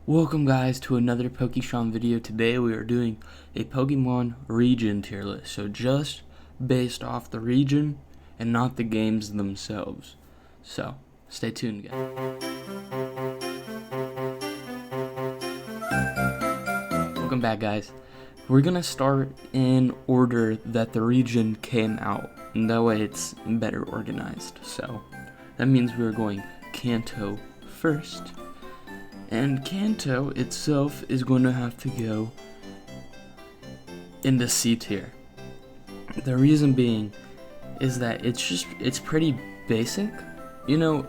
Welcome guys to another Pokemon video. Today we are doing a Pokemon region tier list. So just based off the region and not the games themselves. So stay tuned guys. Welcome back guys. We're gonna start in order that the region came out. And that way it's better organized. So that means we're going Kanto first. And Kanto itself is going to have to go into C tier. The reason being is that it's pretty basic. You know,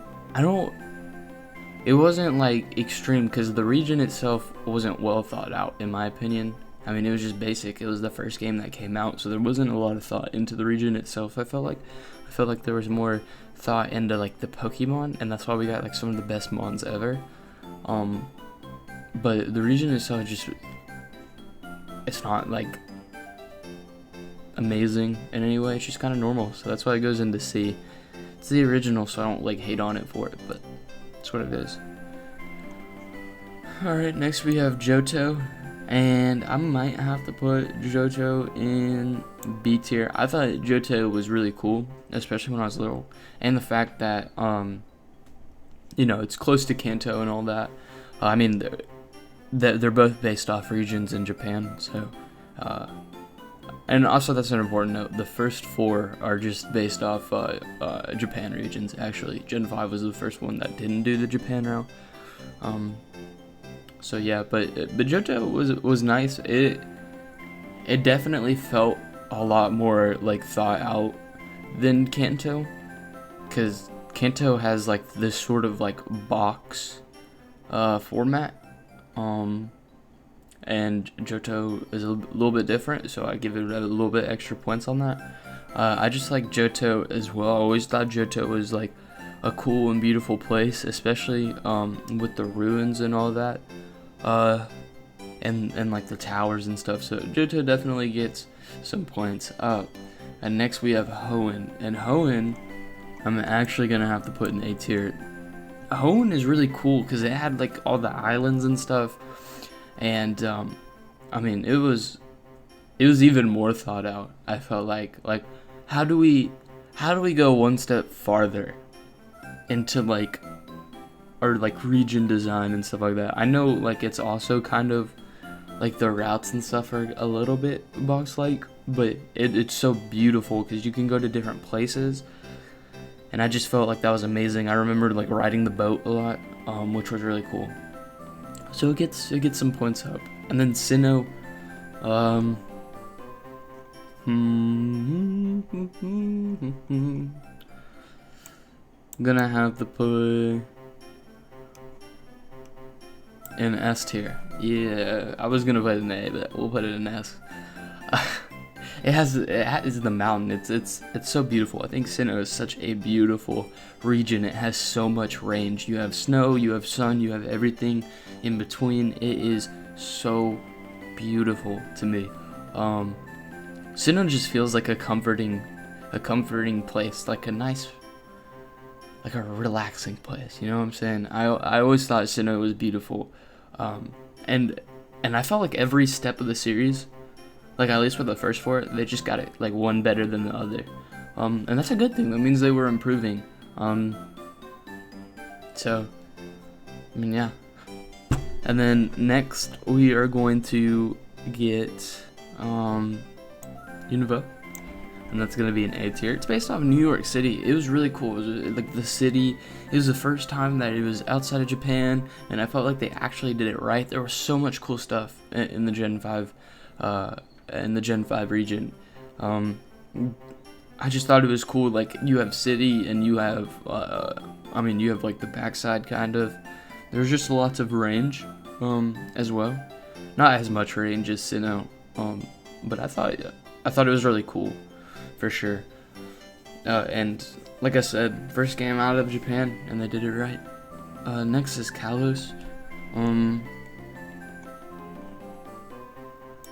it wasn't like extreme because the region itself wasn't well thought out in my opinion. I mean, it was just basic. It was the first game that came out, so there wasn't a lot of thought into the region itself. I felt like there was more thought into like the Pokemon, and that's why we got like some of the best mons ever. But the region itself it's not like amazing in any way. It's just kind of normal, so that's why it goes into C. It's the original, so I don't like hate on it for it, but that's what it is. Alright, next we have Johto, and I might have to put Johto in B tier. I thought Johto was really cool, especially when I was little, and the fact that you know, it's close to Kanto and all that. I mean, they're both based off regions in Japan, so and also that's an important note. The first four are just based off Japan regions. Actually, Gen 5 was the first one that didn't do the Japan route. So yeah, but Johto was nice. It definitely felt a lot more like thought out than Kanto, because Kanto has like this sort of like box format, and Johto is a little bit different, so I give it a little bit extra points on that. I just like Johto as well. I always thought Johto was like a cool and beautiful place, especially with the ruins and all that, and like the towers and stuff. So Johto definitely gets some points up. And next we have Hoenn, and Hoenn I'm actually gonna have to put in A tier. Hoenn is really cool because it had like all the islands and stuff, and I mean it was even more thought out. I felt like how do we go one step farther into like our like region design and stuff like that. I know like it's also kind of like the routes and stuff are a little bit box like, but it's so beautiful because you can go to different places. And I just felt like that was amazing. I remember like riding the boat a lot, which was really cool. So it gets some points up. And then Sinnoh, I'm gonna have to put in S tier. Yeah, I was gonna put it in A, but we'll put it in S. It has the mountain. It's so beautiful. I think Sinnoh is such a beautiful region. It has so much range. You have snow, you have sun, you have everything in between. It is so beautiful to me. Sinnoh just feels like a comforting place, like a nice, like a relaxing place. You know what I'm saying? I always thought Sinnoh was beautiful, and I felt like every step of the series, like at least for the first four, they just got it like one better than the other, and that's a good thing. That means they were improving. So I mean, yeah. And then next we are going to get Unova, and that's gonna be an A tier. It's based off New York City. It was really cool. It was like the city. It was the first time that it was outside of Japan, and I felt like they actually did it right. There was so much cool stuff in the Gen 5. In the Gen 5 region. I just thought it was cool. Like you have city and you have I mean you have like the backside kind of. There's just lots of range as well. Not as much range as Sinnoh, but I thought it was really cool for sure. And like I said, first game out of Japan and they did it right. Next is Kalos.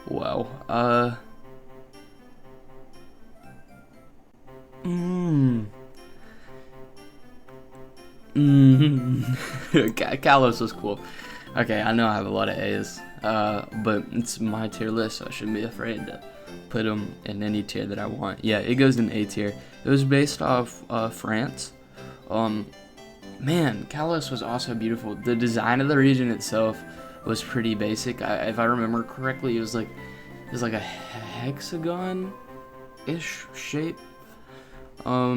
Wow. Kalos was cool. Okay, I know I have a lot of A's, but it's my tier list, so I shouldn't be afraid to put them in any tier that I want. Yeah, it goes in A tier. It was based off France. Man, Kalos was also beautiful. The design of the region itself was pretty basic. If I remember correctly, it was like a hexagon-ish shape. But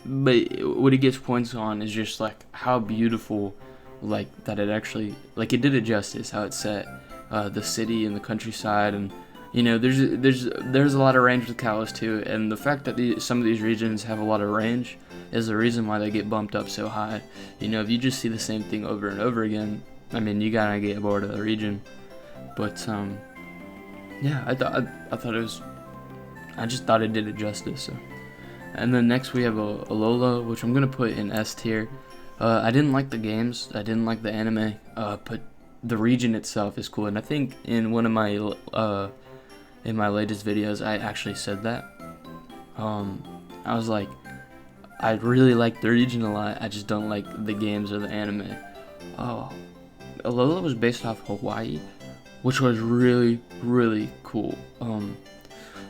what it gets points on is just like how beautiful, like that it actually, like it did it justice how it set the city and the countryside, and there's a lot of range with Kalos too, and the fact that some of these regions have a lot of range is the reason why they get bumped up so high. If you just see the same thing over and over again, I mean, you gotta get bored of the region. But yeah, I thought it was, I just thought it did it justice. So. And then next we have a Alola, which I'm gonna put in S tier. I didn't like the games, I didn't like the anime, but the region itself is cool. And I think in one of my in my latest videos, I actually said that. I was like, I really like the region a lot. I just don't like the games or the anime. Alola was based off Hawaii, which was really, really cool.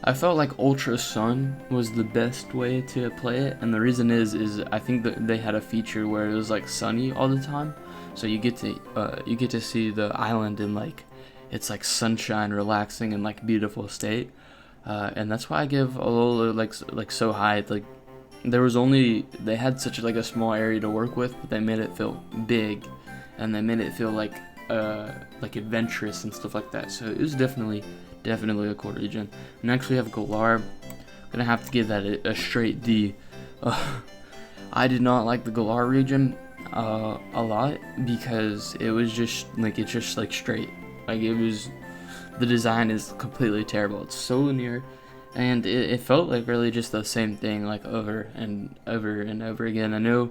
I felt like Ultra Sun was the best way to play it, and the reason is I think that they had a feature where it was like sunny all the time, so you get to see the island in like it's like sunshine, relaxing, and like beautiful state, and that's why I give Alola like so high. Like they had such like a small area to work with, but they made it feel big, and they made it feel like adventurous and stuff like that. So it was definitely a cool region. Next we have Galar. I'm gonna have to give that a straight D. I did not like the Galar region a lot because it was just like straight. Like the design is completely terrible. It's so linear, and it felt like really just the same thing like over and over and over again. I know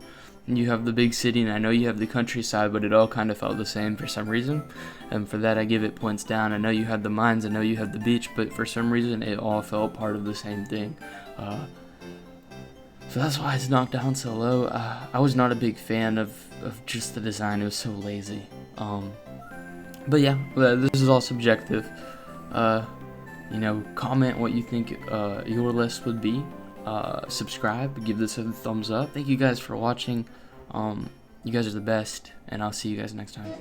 you have the big city and I know you have the countryside, but it all kind of felt the same for some reason, and for that I give it points down. I know you have the mines, I know you have the beach, but for some reason it all felt part of the same thing, so that's why it's knocked down so low. I was not a big fan of just the design. It was so lazy, but yeah, this is all subjective. Comment what you think your list would be. Subscribe, give this a thumbs up. Thank you guys for watching. You guys are the best, and I'll see you guys next time.